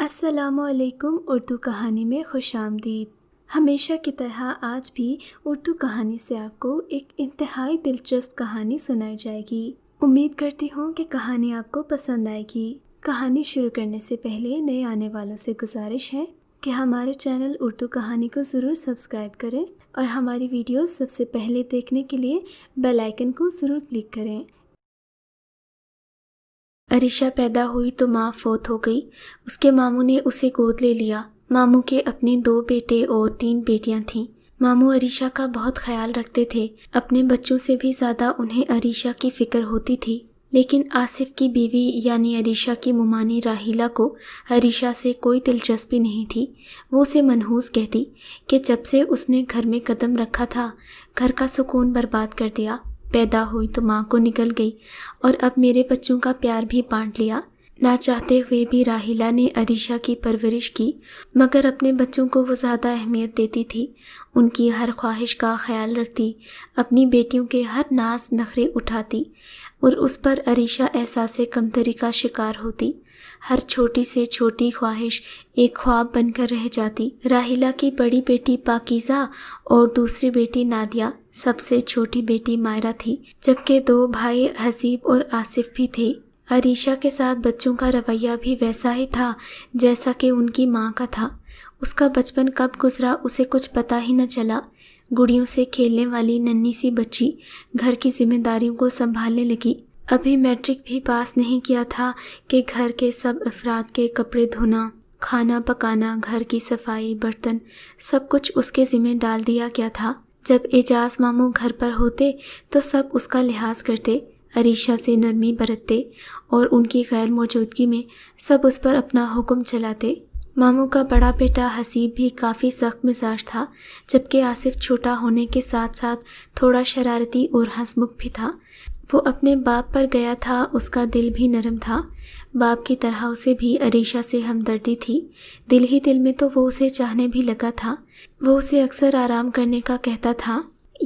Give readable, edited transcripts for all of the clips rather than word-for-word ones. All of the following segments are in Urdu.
السلام علیکم، اردو کہانی میں خوش آمدید۔ ہمیشہ کی طرح آج بھی اردو کہانی سے آپ کو ایک انتہائی دلچسپ کہانی سنائی جائے گی۔ امید کرتی ہوں کہ کہانی آپ کو پسند آئے گی۔ کہانی شروع کرنے سے پہلے نئے آنے والوں سے گزارش ہے کہ ہمارے چینل اردو کہانی کو ضرور سبسکرائب کریں اور ہماری ویڈیوز سب سے پہلے دیکھنے کے لیے بیل آئیکن کو ضرور کلک کریں۔ عریشہ پیدا ہوئی تو ماں فوت ہو گئی۔ اس کے ماموں نے اسے گود لے لیا۔ ماموں کے اپنے 2 بیٹے اور 3 بیٹیاں تھیں۔ ماموں عریشہ کا بہت خیال رکھتے تھے۔ اپنے بچوں سے بھی زیادہ انہیں عریشہ کی فکر ہوتی تھی۔ لیکن آصف کی بیوی یعنی عریشہ کی ممانی راحیلہ کو عریشہ سے کوئی دلچسپی نہیں تھی۔ وہ اسے منحوس کہتی کہ جب سے اس نے گھر میں قدم رکھا تھا، گھر کا سکون برباد کر دیا۔ پیدا ہوئی تو ماں کو نگل گئی اور اب میرے بچوں کا پیار بھی بانٹ لیا۔ نہ چاہتے ہوئے بھی راحیلہ نے عریشہ کی پرورش کی، مگر اپنے بچوں کو وہ زیادہ اہمیت دیتی تھی۔ ان کی ہر خواہش کا خیال رکھتی، اپنی بیٹیوں کے ہر ناز نخرے اٹھاتی اور اس پر عریشہ احساس کمتری کا شکار ہوتی۔ ہر چھوٹی سے چھوٹی خواہش ایک خواب بن کر رہ جاتی۔ راحیلہ کی بڑی بیٹی پاکیزہ اور دوسری بیٹی نادیہ، سب سے چھوٹی بیٹی مائرہ تھی، جبکہ 2 بھائی حسیب اور آصف بھی تھے۔ عریشہ کے ساتھ بچوں کا رویہ بھی ویسا ہی تھا جیسا کہ ان کی ماں کا تھا۔ اس کا بچپن کب گزرا اسے کچھ پتہ ہی نہ چلا۔ گڑیوں سے کھیلنے والی ننھی سی بچی گھر کی ذمہ داریوں کو سنبھالنے لگی۔ ابھی میٹرک بھی پاس نہیں کیا تھا کہ گھر کے سب افراد کے کپڑے دھونا، کھانا پکانا، گھر کی صفائی، برتن، سب کچھ اس کے ذمہ ڈال دیا گیا تھا۔ جب اعجاز ماموں گھر پر ہوتے تو سب اس کا لحاظ کرتے، عریشہ سے نرمی برتتے اور ان کی غیر موجودگی میں سب اس پر اپنا حکم چلاتے۔ ماموں کا بڑا بیٹا حسیب بھی کافی سخت مزاج تھا، جبکہ آصف چھوٹا ہونے کے ساتھ ساتھ تھوڑا شرارتی اور ہنسمکھ بھی تھا۔ وہ اپنے باپ پر گیا تھا، اس کا دل بھی نرم تھا۔ باپ کی طرح اسے بھی عریشہ سے ہمدردی تھی۔ دل ہی دل میں تو وہ اسے چاہنے بھی لگا تھا۔ وہ اسے اکثر آرام کرنے کا کہتا تھا،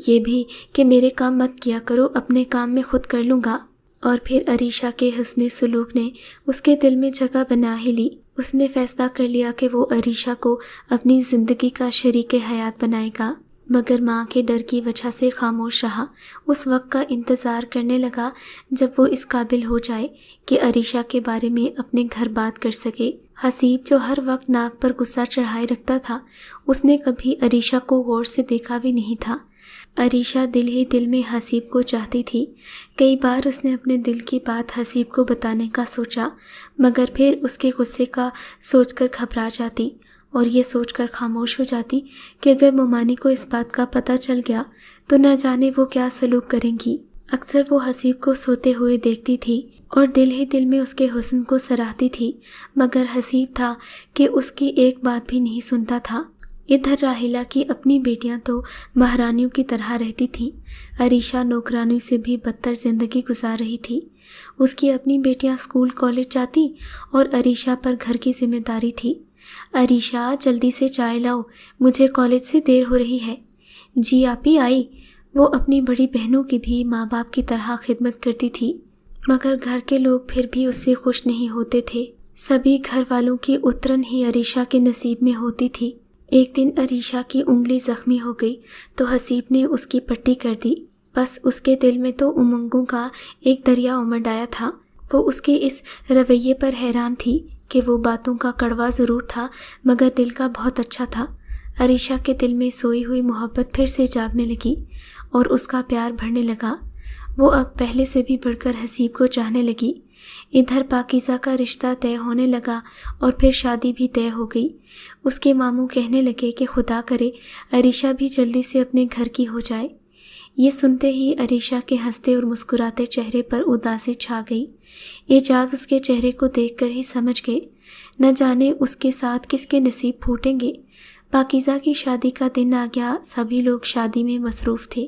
یہ بھی کہ میرے کام مت کیا کرو، اپنے کام میں خود کر لوں گا۔ اور پھر عریشہ کے حسن سلوک نے اس کے دل میں جگہ بنا ہی لی۔ اس نے فیصلہ کر لیا کہ وہ عریشہ کو اپنی زندگی کا شریک حیات بنائے گا، مگر ماں کے ڈر کی وجہ سے خاموش رہا۔ اس وقت کا انتظار کرنے لگا جب وہ اس قابل ہو جائے کہ عریشہ کے بارے میں اپنے گھر بات کر سکے۔ حسیب جو ہر وقت ناک پر غصہ چڑھائے رکھتا تھا، اس نے کبھی عریشہ کو غور سے دیکھا بھی نہیں تھا۔ عریشہ دل ہی دل میں حسیب کو چاہتی تھی۔ کئی بار اس نے اپنے دل کی بات حسیب کو بتانے کا سوچا، مگر پھر اس کے غصے کا سوچ کر گھبرا جاتی اور یہ سوچ کر خاموش ہو جاتی کہ اگر ممانی کو اس بات کا پتہ چل گیا تو نہ جانے وہ کیا سلوک کریں گی۔ اکثر وہ حسیب کو سوتے ہوئے دیکھتی تھی اور دل ہی دل میں اس کے حسن کو سراہتی تھی، مگر حسیب تھا کہ اس کی ایک بات بھی نہیں سنتا تھا۔ ادھر راحیلہ کی اپنی بیٹیاں تو مہارانیوں کی طرح رہتی تھیں، عریشہ نوکرانیوں سے بھی بدتر زندگی گزار رہی تھی۔ اس کی اپنی بیٹیاں اسکول کالج جاتی اور عریشہ پر گھر کی ذمہ داری تھی۔ عریشہ جلدی سے چائے لاؤ، مجھے کالج سے دیر ہو رہی ہے۔ جی آپی آئی۔ وہ اپنی بڑی بہنوں کی بھی ماں باپ کی طرح خدمت کرتی تھی، مگر گھر کے لوگ پھر بھی اس سے خوش نہیں ہوتے تھے۔ سبھی گھر والوں کی اترن ہی عریشہ کے نصیب میں ہوتی تھی۔ ایک دن عریشہ کی انگلی زخمی ہو گئی تو حسیب نے اس کی پٹی کر دی۔ بس اس کے دل میں تو امنگوں کا ایک دریا امڈ آیا تھا۔ وہ اس کے اس رویے پر حیران تھی کہ وہ باتوں کا کڑوا ضرور تھا مگر دل کا بہت اچھا تھا۔ عریشہ کے دل میں سوئی ہوئی محبت پھر سے جاگنے لگی اور اس کا پیار بڑھنے لگا۔ وہ اب پہلے سے بھی بڑھ کر حسیب کو چاہنے لگی۔ ادھر پاکیزہ کا رشتہ طے ہونے لگا اور پھر شادی بھی طے ہو گئی۔ اس کے ماموں کہنے لگے کہ خدا کرے عریشہ بھی جلدی سے اپنے گھر کی ہو جائے۔ یہ سنتے ہی عریشہ کے ہنستے اور مسکراتے چہرے پر اداسی چھا گئی۔ اعجاز اس کے چہرے کو دیکھ کر ہی سمجھ گئے، نہ جانے اس کے ساتھ کس کے نصیب پھوٹیں گے۔ پاکیزہ کی شادی کا دن آ گیا، سبھی لوگ شادی میں مصروف تھے۔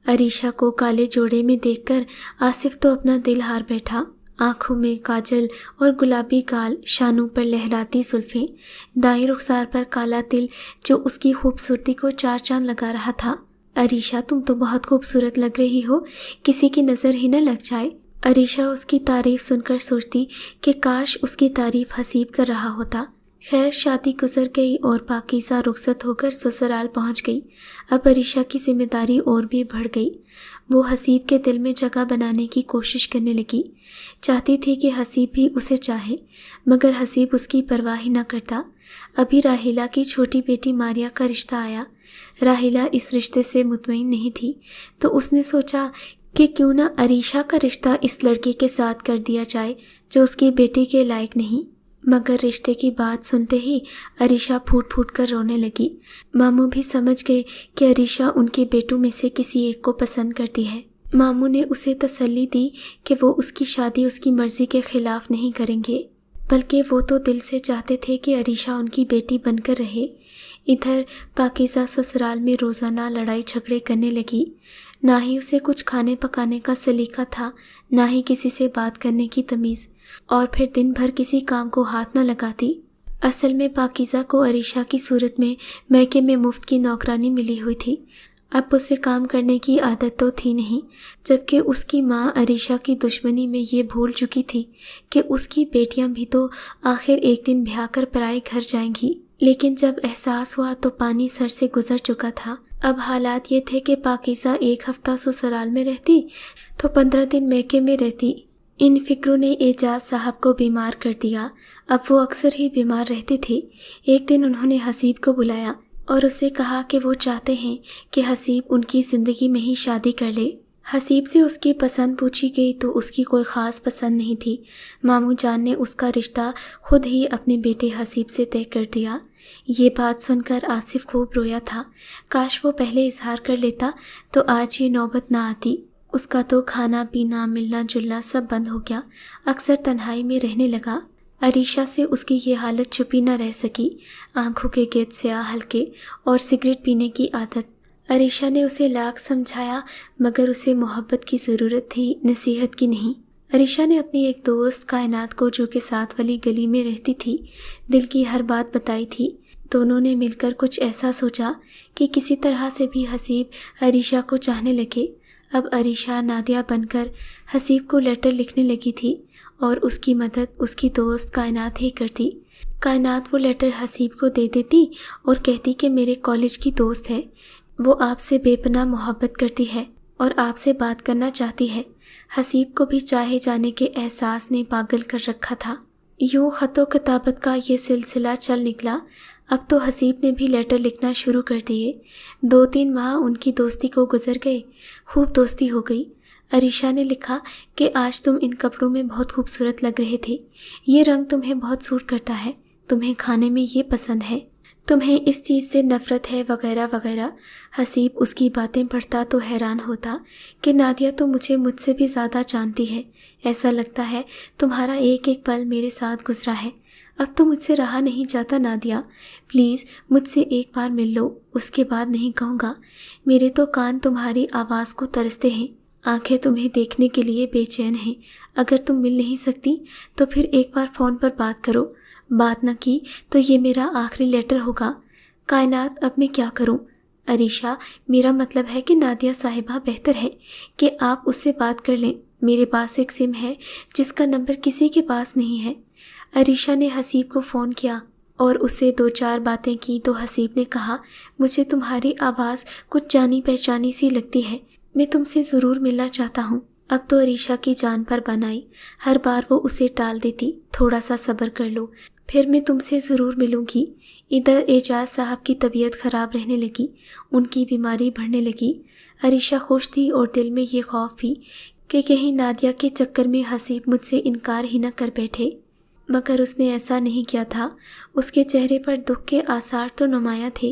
عریشہ کو کالے جوڑے میں دیکھ کر آصف تو اپنا دل ہار بیٹھا۔ آنکھوں میں کاجل اور گلابی گال، شانوں پر لہراتی زلفیں، دائیں رخسار پر کالا تل جو اس کی خوبصورتی کو 4 چاند لگا رہا تھا۔ عریشہ تم تو بہت خوبصورت لگ رہی ہو، کسی کی نظر ہی نہ لگ جائے۔ عریشہ اس کی تعریف سن کر سوچتی کہ کاش اس کی تعریف حسیب کر رہا ہوتا۔ خیر شادی گزر گئی اور پاکیزہ رخصت ہو کر سسرال پہنچ گئی۔ اب عریشہ کی ذمہ داری اور بھی بڑھ گئی۔ وہ حسیب کے دل میں جگہ بنانے کی کوشش کرنے لگی، چاہتی تھی کہ حسیب بھی اسے چاہے، مگر حسیب اس کی پرواہ ہی نہ کرتا۔ ابھی راحیلہ کی چھوٹی بیٹی ماریا کا رشتہ آیا۔ راحیلہ اس رشتے سے مطمئن نہیں تھی، تو اس نے سوچا کہ کیوں نہ عریشہ کا رشتہ اس لڑکی کے ساتھ کر دیا جائے جو اس کی بیٹی کے لائق نہیں۔ مگر رشتے کی بات سنتے ہی عریشہ پھوٹ پھوٹ کر رونے لگی۔ ماموں بھی سمجھ گئے کہ عریشہ ان کے بیٹوں میں سے کسی ایک کو پسند کرتی ہے۔ ماموں نے اسے تسلی دی کہ وہ اس کی شادی اس کی مرضی کے خلاف نہیں کریں گے، بلکہ وہ تو دل سے چاہتے تھے کہ عریشہ ان کی بیٹی بن کر رہے۔ ادھر پاکیزہ سسرال میں روزانہ لڑائی جھگڑے کرنے لگی۔ نہ ہی اسے کچھ کھانے پکانے کا سلیقہ تھا، نہ ہی کسی سے بات کرنے کی تمیز، اور پھر دن بھر کسی کام کو ہاتھ نہ لگاتی۔ اصل میں پاکیزہ کو عریشہ کی صورت میں میکے میں مفت کی نوکرانی ملی ہوئی تھی۔ اب اسے کام کرنے کی عادت تو تھی نہیں، جبکہ اس کی ماں عریشہ کی دشمنی میں یہ بھول چکی تھی کہ اس کی بیٹیاں بھی تو آخر ایک دن بیاہ کر پرائے گھر جائیں گی۔ لیکن جب احساس ہوا تو پانی سر سے گزر چکا تھا۔ اب حالات یہ تھے کہ پاکیزہ ایک ہفتہ سسرال میں رہتی تو 15 دن میکے میں رہتی۔ ان فکروں نے اعجاز صاحب کو بیمار کر دیا۔ اب وہ اکثر ہی بیمار رہتے تھے۔ ایک دن انہوں نے حسیب کو بلایا اور اسے کہا کہ وہ چاہتے ہیں کہ حسیب ان کی زندگی میں ہی شادی کر لے۔ حسیب سے اس کی پسند پوچھی گئی تو اس کی کوئی خاص پسند نہیں تھی۔ ماموں جان نے اس کا رشتہ خود ہی اپنے بیٹے حسیب سے طے کر دیا۔ یہ بات سن کر آصف خوب رویا تھا۔ کاش وہ پہلے اظہار کر لیتا تو آج یہ نوبت نہ آتی۔ اس کا تو کھانا پینا ملنا جلنا سب بند ہو گیا، اکثر تنہائی میں رہنے لگا۔ عریشہ سے اس کی یہ حالت چھپی نہ رہ سکی، آنکھوں کے گرد سیاہ حلقے اور سگریٹ پینے کی عادت۔ عریشہ نے اسے لاکھ سمجھایا مگر اسے محبت کی ضرورت تھی، نصیحت کی نہیں۔ عریشہ نے اپنی ایک دوست کائنات کو، جو کہ ساتھ والی گلی میں رہتی تھی، دل کی ہر بات بتائی تھی۔ دونوں نے مل کر کچھ ایسا سوچا کہ کسی طرح سے بھی حسیب عریشہ کو چاہنے لگے۔ اب عریشہ نادیہ بن کر حسیب کو لیٹر لکھنے لگی تھی اور اس کی مدد اس کی دوست کائنات ہی کرتی۔ کائنات وہ لیٹر حسیب کو دے دیتی اور کہتی کہ میرے کالج کی دوست ہے، وہ آپ سے بے پناہ محبت کرتی ہے اور آپ سے بات کرنا چاہتی ہے۔ حسیب کو بھی چاہے جانے کے احساس نے پاگل کر رکھا تھا۔ یوں خط و کتابت کا یہ سلسلہ چل نکلا۔ اب تو حسیب نے بھی لیٹر لکھنا شروع کر دیے۔ 2-3 ماہ ان کی دوستی کو گزر گئے، خوب دوستی ہو گئی۔ عریشہ نے لکھا کہ آج تم ان کپڑوں میں بہت خوبصورت لگ رہے تھے، یہ رنگ تمہیں بہت سوٹ کرتا ہے، تمہیں کھانے میں یہ پسند ہے، تمہیں اس چیز سے نفرت ہے، وغیرہ وغیرہ۔ حسیب اس کی باتیں پڑھتا تو حیران ہوتا کہ نادیہ تو مجھ سے بھی زیادہ جانتی ہے، ایسا لگتا ہے تمہارا ایک ایک پل میرے ساتھ گزرا ہے۔ اب تو مجھ سے رہا نہیں جاتا نادیہ، پلیز مجھ سے ایک بار مل لو، اس کے بعد نہیں کہوں گا۔ میرے تو کان تمہاری آواز کو ترستے ہیں، آنکھیں تمہیں دیکھنے کے لیے بے چین ہیں۔ اگر تم مل نہیں سکتی تو پھر ایک بار فون پر بات کرو، بات نہ کی تو یہ میرا آخری لیٹر ہوگا۔ کائنات اب میں کیا کروں؟ عریشہ، میرا مطلب ہے کہ نادیہ صاحبہ بہتر ہے کہ آپ اس سے بات کر لیں۔ میرے پاس ایک سم ہے جس کا نمبر کسی کے پاس نہیں ہے۔ عریشہ نے حسیب کو فون کیا اور اسے 2-4 باتیں کی تو حسیب نے کہا مجھے تمہاری آواز کچھ جانی پہچانی سی لگتی ہے، میں تم سے ضرور ملنا چاہتا ہوں۔ اب تو عریشہ کی جان پر بن آئی، ہر بار وہ اسے ٹال دیتی، تھوڑا سا صبر کر لو، پھر میں تم سے ضرور ملوں گی۔ ادھر اعجاز صاحب کی طبیعت خراب رہنے لگی، ان کی بیماری بڑھنے لگی۔ عریشہ خوش تھی اور دل میں یہ خوف بھی کہ کہیں نادیہ کے چکر میں حسیب مجھ سے انکار ہی نہ کر بیٹھے، مگر اس نے ایسا نہیں کیا تھا۔ اس کے چہرے پر دکھ کے آثار تو نمایاں تھے،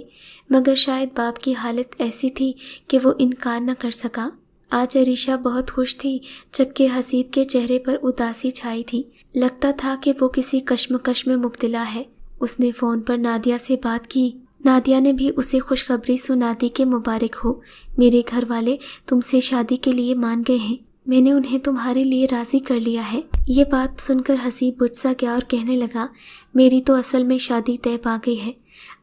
مگر شاید باپ کی حالت ایسی تھی کہ وہ انکار نہ کر سکا۔ آج عریشہ بہت خوش تھی، جبکہ حسیب کے چہرے پر اداسی چھائی تھی، لگتا تھا کہ وہ کسی کشمکش میں مبتلا ہے۔ اس نے فون پر نادیہ سے بات کی۔ نادیہ نے بھی اسے خوشخبری سنا دی کہ مبارک ہو، میرے گھر والے تم سے شادی کے لیے مان گئے ہیں، میں نے انہیں تمہارے لیے راضی کر لیا ہے۔ یہ بات سن کر حسیب بجھ سا گیا اور کہنے لگا میری تو اصل میں شادی طے پا گئی ہے،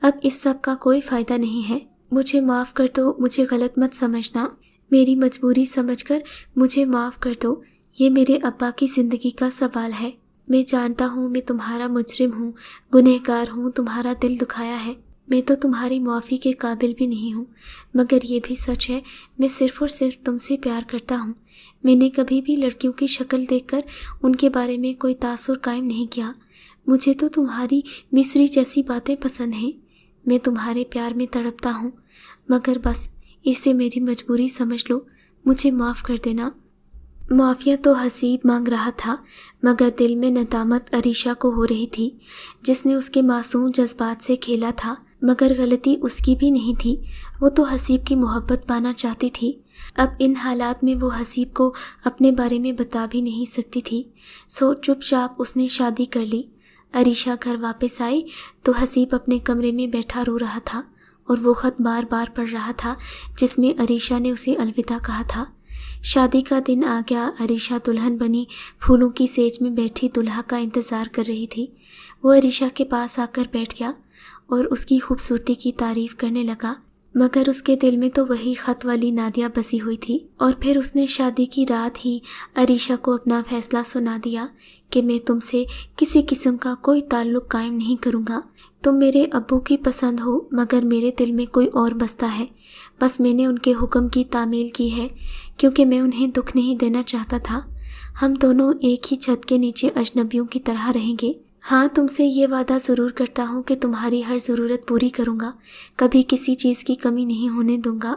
اب اس سب کا کوئی فائدہ نہیں ہے، مجھے معاف کر دو، مجھے غلط مت سمجھنا، میری مجبوری سمجھ کر مجھے معاف کر دو، یہ میرے ابا کی زندگی کا سوال ہے۔ میں جانتا ہوں میں تمہارا مجرم ہوں، گنہگار ہوں، تمہارا دل دکھایا ہے۔ میں تو تمہاری معافی کے قابل بھی نہیں ہوں، مگر یہ بھی سچ ہے میں صرف اور صرف تم سے پیار کرتا ہوں۔ میں نے کبھی بھی لڑکیوں کی شکل دیکھ کر ان کے بارے میں کوئی تاثر قائم نہیں کیا۔ مجھے تو تمہاری مصری جیسی باتیں پسند ہیں۔ میں تمہارے پیار میں تڑپتا ہوں، مگر بس اسے میری مجبوری سمجھ لو، مجھے معاف کر دینا۔ معافیہ تو حسیب مانگ رہا تھا، مگر دل میں ندامت عریشہ کو ہو رہی تھی، جس نے اس کے معصوم جذبات سے کھیلا تھا، مگر غلطی اس کی بھی نہیں تھی۔ وہ تو حسیب کی محبت پانا چاہتی تھی۔ اب ان حالات میں وہ حسیب کو اپنے بارے میں بتا بھی نہیں سکتی تھی، سو چپ چاپ اس نے شادی کر لی۔ عریشہ گھر واپس آئی تو حسیب اپنے کمرے میں بیٹھا رو رہا تھا اور وہ خط بار بار پڑھ رہا تھا جس میں عریشہ نے اسے الوداع کہا تھا۔ شادی کا دن آ گیا۔ عریشہ دلہن بنی پھولوں کی سیج میں بیٹھی دلہا کا انتظار کر رہی تھی۔ وہ عریشہ کے پاس آ کر بیٹھ گیا اور اس کی خوبصورتی کی تعریف کرنے لگا، مگر اس کے دل میں تو وہی خط والی نادیہ بسی ہوئی تھی۔ اور پھر اس نے شادی کی رات ہی عریشہ کو اپنا فیصلہ سنا دیا کہ میں تم سے کسی قسم کا کوئی تعلق قائم نہیں کروں گا۔ تم میرے ابو کی پسند ہو، مگر میرے دل میں کوئی اور بستا ہے۔ بس میں نے ان کے حکم کی تعمیل کی ہے کیونکہ میں انہیں دکھ نہیں دینا چاہتا تھا۔ ہم دونوں ایک ہی چھت کے نیچے اجنبیوں کی طرح رہیں گے۔ ہاں، تم سے یہ وعدہ ضرور کرتا ہوں کہ تمہاری ہر ضرورت پوری کروں گا، کبھی کسی چیز کی کمی نہیں ہونے دوں گا،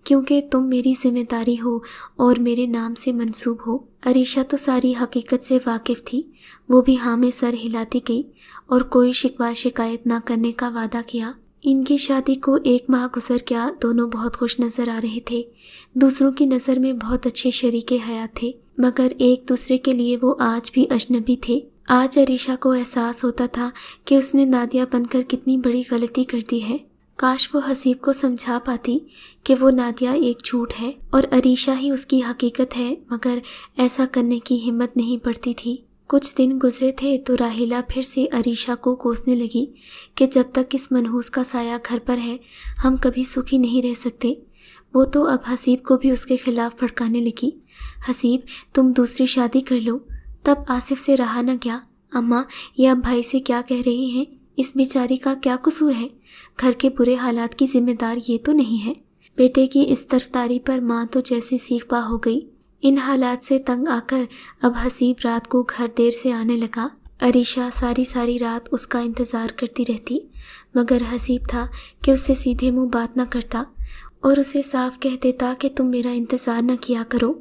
کیونکہ تم میری ذمہ داری ہو اور میرے نام سے منسوب ہو۔ عریشہ تو ساری حقیقت سے واقف تھی، وہ بھی ہاں میں سر ہلاتی گئی اور کوئی شکوہ شکایت نہ کرنے کا وعدہ کیا۔ ان کی شادی کو 1 ماہ گزر گیا۔ دونوں بہت خوش نظر آ رہے تھے، دوسروں کی نظر میں بہت اچھے شریک حیات تھے، مگر ایک دوسرے کے لیے وہ آج بھی اجنبی تھے۔ آج عریشہ کو احساس ہوتا تھا کہ اس نے نادیہ بن کر کتنی بڑی غلطی کر دی ہے۔ کاش وہ حسیب کو سمجھا پاتی کہ وہ نادیہ ایک جھوٹ ہے اور عریشہ ہی اس کی حقیقت ہے، مگر ایسا کرنے کی ہمت نہیں پڑتی تھی۔ کچھ دن گزرے تھے تو راحیلہ پھر سے عریشہ کو کوسنے لگی کہ جب تک اس منحوس کا سایہ گھر پر ہے ہم کبھی سکھی نہیں رہ سکتے۔ وہ تو اب حسیب کو بھی اس کے خلاف بھڑکانے لگی۔ حسیب، تم دوسری شادی کر لو۔ تب آصف سے رہا نہ گیا۔ اماں، یہ اب بھائی سے کیا کہہ رہی ہیں؟ اس بیچاری کا کیا قصور ہے؟ گھر کے برے حالات کی ذمہ دار یہ تو نہیں ہے۔ بیٹے کی اس طرفداری پر ماں تو جیسے سیخ پا ہو گئی۔ ان حالات سے تنگ آ کر اب حسیب رات کو گھر دیر سے آنے لگا۔ عریشہ ساری رات اس کا انتظار کرتی رہتی، مگر حسیب تھا کہ اس سے سیدھے منہ بات نہ کرتا اور اسے صاف کہہ دیتا کہ تم میرا انتظار نہ کیا کرو،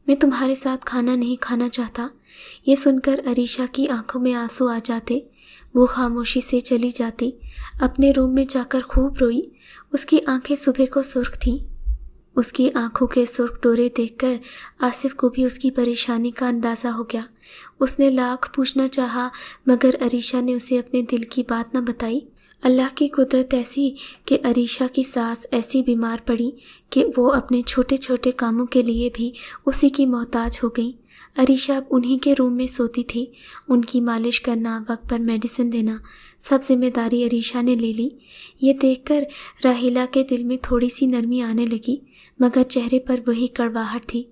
میں تمہارے ساتھ کھانا نہیں کھانا چاہتا۔ یہ سن کر عریشہ کی آنکھوں میں آنسو آ جاتے، وہ خاموشی سے چلی جاتی، اپنے روم میں جا کر خوب روئی۔ اس کی آنکھیں صبح کو سرخ تھیں۔ اس کی آنکھوں کے سرخ ڈورے دیکھ کر آصف کو بھی اس کی پریشانی کا اندازہ ہو گیا۔ اس نے لاکھ پوچھنا چاہا، مگر عریشہ نے اسے اپنے دل کی بات نہ بتائی۔ اللہ کی قدرت ایسی کہ عریشہ کی ساس ایسی بیمار پڑی کہ وہ اپنے چھوٹے چھوٹے کاموں کے لیے بھی اسی کی محتاج ہو گئی۔ عریشہ اب انہی کے روم میں سوتی تھی۔ ان کی مالش کرنا، وقت پر میڈیسن دینا، سب ذمہ داری عریشہ نے لے لی۔ یہ دیکھ کر راحیلہ کے دل میں تھوڑی سی نرمی آنے لگی، مگر چہرے پر وہی کڑواہٹ تھی۔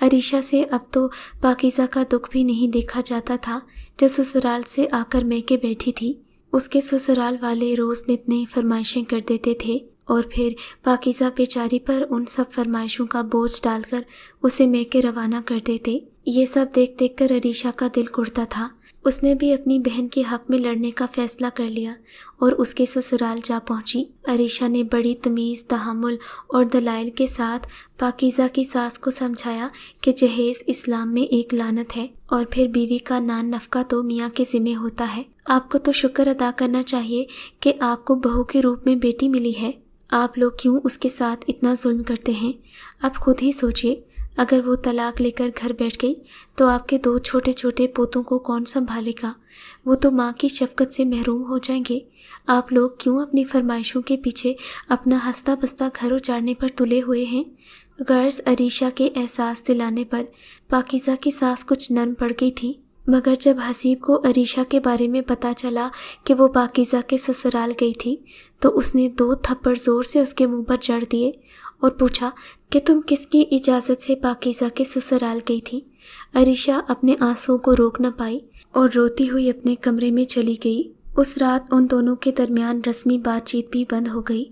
عریشہ سے اب تو پاکیزہ کا دکھ بھی نہیں دیکھا جاتا تھا، جو سسرال سے آ کر میکے بیٹھی تھی۔ اس کے سسرال والے روز نت نئی فرمائشیں کر دیتے تھے اور پھر پاکیزہ بیچاری پر ان سب فرمائشوں کا بوجھ ڈال کر اسے میکے روانہ کر دیتے۔ یہ سب دیکھ کر عریشہ کا دل کڑتا تھا۔ اس نے بھی اپنی بہن کے حق میں لڑنے کا فیصلہ کر لیا اور اس کے سسرال جا پہنچی۔ عریشہ نے بڑی تمیز، تحمل اور دلائل کے ساتھ پاکیزہ کی ساس کو سمجھایا کہ جہیز اسلام میں ایک لعنت ہے اور پھر بیوی کا نان نفقہ تو میاں کے ذمہ ہوتا ہے۔ آپ کو تو شکر ادا کرنا چاہیے کہ آپ کو بہو کے روپ میں بیٹی ملی ہے۔ آپ لوگ کیوں اس کے ساتھ اتنا ظلم کرتے ہیں؟ اب خود ہی سوچئے، اگر وہ طلاق لے کر گھر بیٹھ گئی تو آپ کے 2 چھوٹے چھوٹے پوتوں کو کون سنبھالے گا؟ وہ تو ماں کی شفقت سے محروم ہو جائیں گے۔ آپ لوگ کیوں اپنی فرمائشوں کے پیچھے اپنا ہنستا بستا گھر اجاڑنے پر تلے ہوئے ہیں؟ غرض عریشہ کے احساس دلانے پر پاکیزہ کی ساس کچھ نرم پڑ گئی تھی، مگر جب حسیب کو عریشہ کے بارے میں پتہ چلا کہ وہ پاکیزہ کے سسرال گئی تھی تو اس نے 2 تھپڑ زور سے اس کے منہ پر جڑ دیے اور پوچھا کہ تم کس کی اجازت سے پاکیزہ کے سسرال گئی تھی؟ عریشہ اپنے آنسوؤں کو روک نہ پائی اور روتی ہوئی اپنے کمرے میں چلی گئی۔ اس رات ان دونوں کے درمیان رسمی بات چیت بھی بند ہو گئی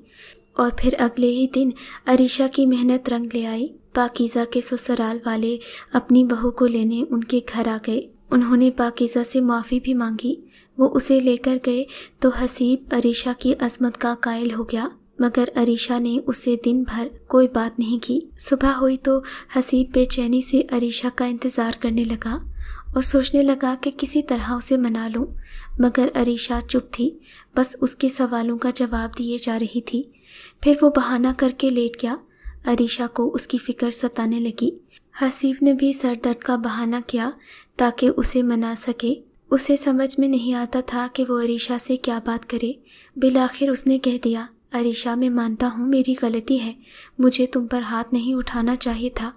اور پھر اگلے ہی دن عریشہ کی محنت رنگ لے آئی۔ پاکیزہ کے سسرال والے اپنی بہو کو لینے ان کے گھر آ گئے۔ انہوں نے پاکیزہ سے معافی بھی مانگی۔ وہ اسے لے کر گئے تو حسیب عریشہ کی عظمت کا قائل ہو گیا، مگر عریشہ نے اسے دن بھر کوئی بات نہیں کی۔ صبح ہوئی تو حسیب بے چینی سے عریشہ کا انتظار کرنے لگا اور سوچنے لگا کہ کسی طرح اسے منا لوں، مگر عریشہ چپ تھی، بس اس کے سوالوں کا جواب دیے جا رہی تھی۔ پھر وہ بہانہ کر کے لیٹ گیا۔ عریشہ کو اس کی فکر ستانے لگی۔ حسیب نے بھی سر درد کا بہانہ کیا تاکہ اسے منا سکے۔ اسے سمجھ میں نہیں آتا تھا کہ وہ عریشہ سے کیا بات کرے۔ بالآخر اس نے کہہ دیا، عریشہ میں مانتا ہوں میری غلطی ہے، مجھے تم پر ہاتھ نہیں اٹھانا چاہیے تھا،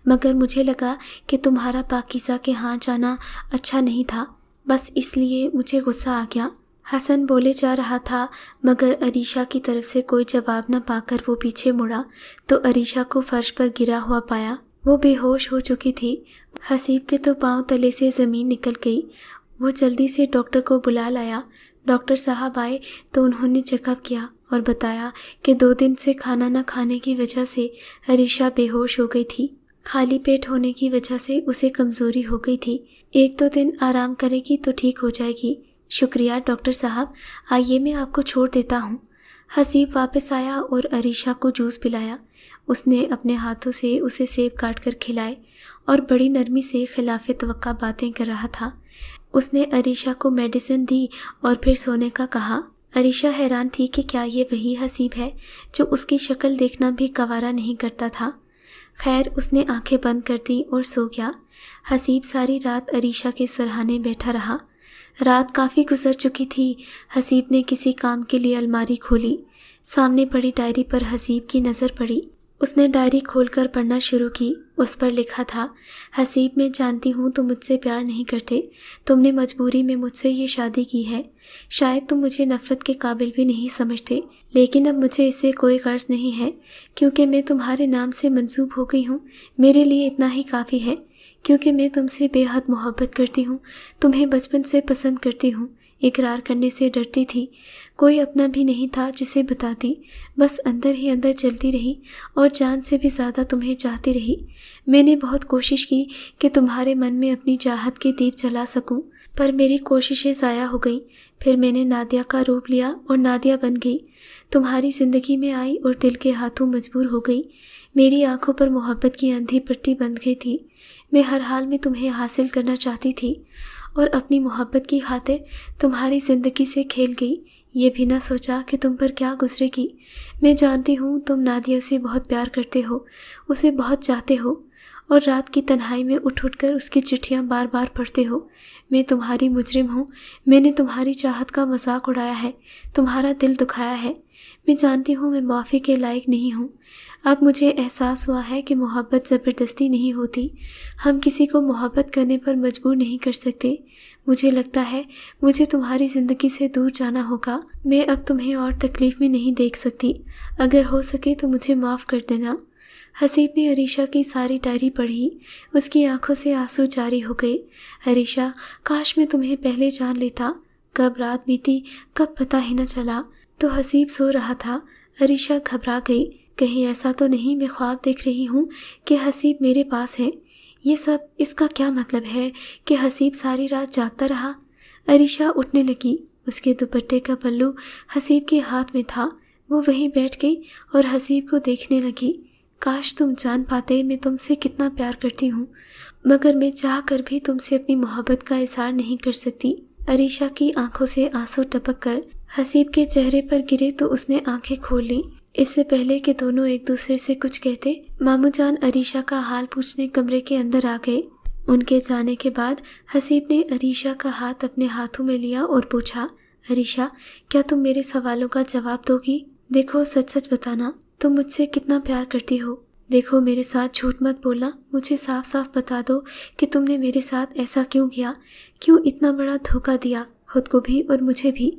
مگر مجھے لگا کہ تمہارا پاکیزہ کے ہاں جانا اچھا نہیں تھا، بس اس لیے مجھے غصہ آ گیا۔ حسن بولے جا رہا تھا مگر عریشہ کی طرف سے کوئی جواب نہ پا کر وہ پیچھے مڑا تو عریشہ کو فرش پر گرا ہوا پایا۔ وہ بے ہوش ہو چکی تھی۔ حسیب کے تو پاؤں تلے سے زمین نکل گئی۔ وہ جلدی سے ڈاکٹر کو بلا لایا۔ ڈاکٹر صاحب آئے تو انہوں نے چیک اپ کیا اور بتایا کہ 2 دن سے کھانا نہ کھانے کی وجہ سے عریشہ بے ہوش ہو گئی تھی۔ خالی پیٹ ہونے کی وجہ سے اسے کمزوری ہو گئی تھی۔ 1-2 دن آرام کرے گی تو ٹھیک ہو جائے گی۔ شکریہ ڈاکٹر صاحب، آئیے میں آپ کو چھوڑ دیتا ہوں۔ حسیب واپس آیا اور عریشہ کو جوس پلایا۔ اس نے اپنے ہاتھوں سے اسے سیب کاٹ کر کھلائے اور بڑی نرمی سے خلاف توقع باتیں کر رہا تھا۔ اس نے عریشہ کو میڈیسن دی اور پھر سونے کا کہا۔ عریشہ حیران تھی کہ کیا یہ وہی حسیب ہے جو اس کی شکل دیکھنا بھی گوارا نہیں کرتا تھا۔ خیر، اس نے آنکھیں بند کر دی اور سو گیا۔ حسیب ساری رات عریشہ کے سرہانے بیٹھا رہا۔ رات کافی گزر چکی تھی۔ حسیب نے کسی کام کے لیے الماری کھولی۔ سامنے پڑی ڈائری پر حسیب کی نظر پڑی۔ اس نے ڈائری کھول کر پڑھنا شروع کی۔ اس پر لکھا تھا، حسیب میں جانتی ہوں تم مجھ سے پیار نہیں کرتے، تم نے مجبوری میں مجھ سے یہ شادی کی ہے، شاید تم مجھے نفرت کے قابل بھی نہیں سمجھتے، لیکن اب مجھے اس سے کوئی غرض نہیں ہے کیونکہ میں تمہارے نام سے منسوب ہو گئی ہوں۔ میرے لیے اتنا ہی کافی ہے کیونکہ میں تم سے بے حد محبت کرتی ہوں، تمہیں بچپن سے پسند کرتی ہوں، اقرار کرنے سے ڈرتی تھی، کوئی اپنا بھی نہیں تھا جسے بتاتی، بس اندر ہی اندر جلتی رہی اور جان سے بھی زیادہ تمہیں چاہتی رہی۔ میں نے بہت کوشش کی کہ تمہارے من میں اپنی چاہت کے دیپ جلا سکوں، پر میری کوششیں ضائع ہو گئیں۔ پھر میں نے نادیہ کا روپ لیا اور نادیہ بن گئی، تمہاری زندگی میں آئی اور دل کے ہاتھوں مجبور ہو گئی۔ میری آنکھوں پر محبت کی اندھی پٹی بندھ گئی تھی۔ میں ہر حال میں تمہیں حاصل کرنا چاہتی تھی اور اپنی محبت کی خاطر تمہاری زندگی سے کھیل گئی، یہ بھی نہ سوچا کہ تم پر کیا گزرے گی۔ میں جانتی ہوں تم نادیہ سے بہت پیار کرتے ہو، اسے بہت چاہتے ہو اور رات کی تنہائی میں اٹھ کر اس کی چٹھیاں بار بار پڑھتے ہو۔ میں تمہاری مجرم ہوں، میں نے تمہاری چاہت کا مذاق اڑایا ہے، تمہارا دل دکھایا ہے۔ میں جانتی ہوں میں معافی کے لائق نہیں ہوں۔ اب مجھے احساس ہوا ہے کہ محبت زبردستی نہیں ہوتی، ہم کسی کو محبت کرنے پر مجبور نہیں کر سکتے۔ مجھے لگتا ہے مجھے تمہاری زندگی سے دور جانا ہوگا۔ میں اب تمہیں اور تکلیف میں نہیں دیکھ سکتی، اگر ہو سکے تو مجھے معاف کر دینا۔ حسیب نے عریشہ کی ساری ڈائری پڑھی، اس کی آنکھوں سے آنسو جاری ہو گئے۔ عریشہ، کاش میں تمہیں پہلے جان لیتا، کب رات بیتی کب پتہ ہی نہ چلا۔ تو حسیب سو رہا تھا۔ عریشہ گھبرا گئی، کہیں ایسا تو نہیں میں خواب دیکھ رہی ہوں کہ حسیب میرے پاس ہے؟ یہ سب اس کا کیا مطلب ہے کہ حسیب ساری رات جاگتا رہا؟ عریشہ اٹھنے لگی، اس کے دوپٹے کا پلو حسیب کے ہاتھ میں تھا۔ وہ وہیں بیٹھ گئی اور حسیب کو دیکھنے لگی۔ کاش تم جان پاتے میں تم سے کتنا پیار کرتی ہوں، مگر میں چاہ کر بھی تم سے اپنی محبت کا اظہار نہیں کر سکتی۔ عریشہ کی آنکھوں سے آنسو ٹپک کر حسیب کے چہرے پر گرے تو اس نے آنکھیں کھول لیں۔ اس سے پہلے کہ دونوں ایک دوسرے سے کچھ کہتے، ماموں جان عریشہ کا حال پوچھنے کمرے کے اندر آ گئے۔ ان کے جانے کے بعد حسیب نے عریشہ کا ہاتھ اپنے ہاتھوں میں لیا اور پوچھا، عریشہ، کیا تم میرے سوالوں کا جواب دو گی؟ دیکھو، سچ سچ بتانا، تم مجھ سے کتنا پیار کرتی ہو۔ دیکھو، میرے ساتھ جھوٹ مت بولنا، مجھے صاف صاف بتا دو کہ تم نے میرے ساتھ ایسا کیوں کیا، کیوں اتنا بڑا دھوکہ دیا، خود کو بھی اور مجھے بھی۔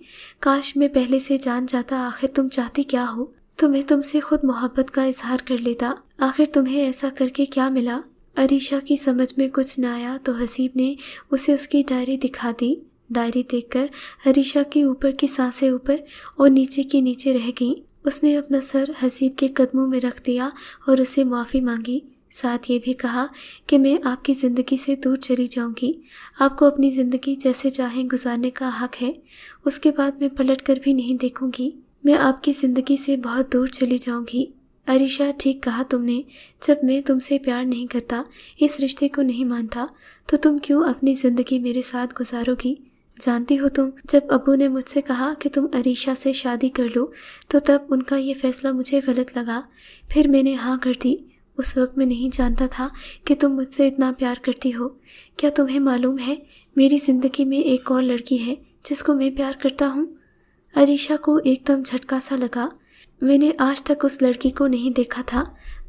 کاش میں پہلے سے جان جاتا آخر تم چاہتی کیا ہو، تو میں تم سے خود محبت کا اظہار کر لیتا۔ آخر تمہیں ایسا کر کے کیا ملا؟ عریشہ کی سمجھ میں کچھ نہ آیا تو حسیب نے اسے اس کی ڈائری دکھا دی۔ ڈائری دیکھ کر عریشہ کی اوپر کی سانسیں اوپر اور نیچے کی نیچے رہ گئیں۔ اس نے اپنا سر حسیب کے قدموں میں رکھ دیا اور اسے معافی مانگی، ساتھ یہ بھی کہا کہ میں آپ کی زندگی سے دور چلی جاؤں گی، آپ کو اپنی زندگی جیسے چاہیں گزارنے کا حق ہے، اس کے بعد میں پلٹ کر بھی نہیں دیکھوں گی، میں آپ کی زندگی سے بہت دور چلی جاؤں گی۔ عریشہ، ٹھیک کہا تم نے، جب میں تم سے پیار نہیں کرتا، اس رشتے کو نہیں مانتا، تو تم کیوں اپنی زندگی میرے ساتھ گزارو گی؟ جانتی ہو تم، جب ابو نے مجھ سے کہا کہ تم عریشہ سے شادی کر لو تو تب ان کا یہ فیصلہ مجھے غلط لگا، پھر میں نے ہاں کر دی۔ اس وقت میں نہیں جانتا تھا کہ تم مجھ سے اتنا پیار کرتی ہو۔ کیا تمہیں معلوم ہے میری زندگی میں ایک اور لڑکی ہے جس کو میں پیار کرتا ہوں؟ عریشہ کو ایک دم جھٹکا سا لگا۔ میں نے آج تک اس لڑکی کو نہیں دیکھا تھا،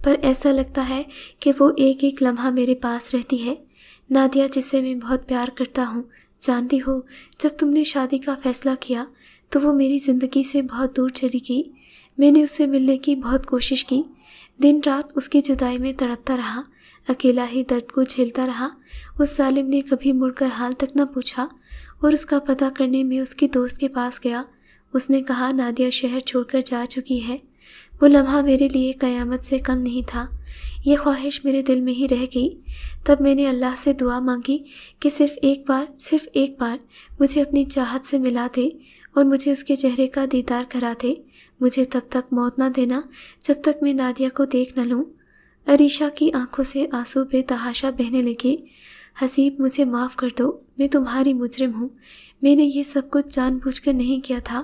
پر ایسا لگتا ہے کہ وہ ایک ایک لمحہ میرے پاس رہتی ہے۔ نادیہ، جسے میں بہت پیار کرتا ہوں، جانتی ہو جب تم نے شادی کا فیصلہ کیا تو وہ میری زندگی سے بہت دور چلی گئی۔ میں نے اس سے ملنے کی بہت کوشش کی، دن رات اس کی جدائی میں تڑپتا رہا، اکیلا ہی درد کو جھیلتا رہا۔ اس ظالم نے کبھی مڑ کر حال تک نہ پوچھا، اور اس کا پتہ کرنے میں اس کی دوست کے پاس گیا۔ اس نے کہا نادیہ شہر چھوڑ کر جا چکی ہے۔ وہ لمحہ میرے لیے قیامت سے کم نہیں تھا، یہ خواہش میرے دل میں ہی رہ گئی۔ تب میں نے اللہ سے دعا مانگی کہ صرف ایک بار مجھے اپنی چاہت سے ملا دے اور مجھے اس کے چہرے کا دیدار کرا دے، مجھے تب تک موت نہ دینا جب تک میں نادیہ کو دیکھ نہ لوں۔ عریشہ کی آنکھوں سے آنسو بے تحاشا بہنے لگے۔ حسیب، مجھے معاف کر دو، میں تمہاری مجرم ہوں، میں نے یہ سب کچھ جان بوجھ کر نہیں کیا تھا،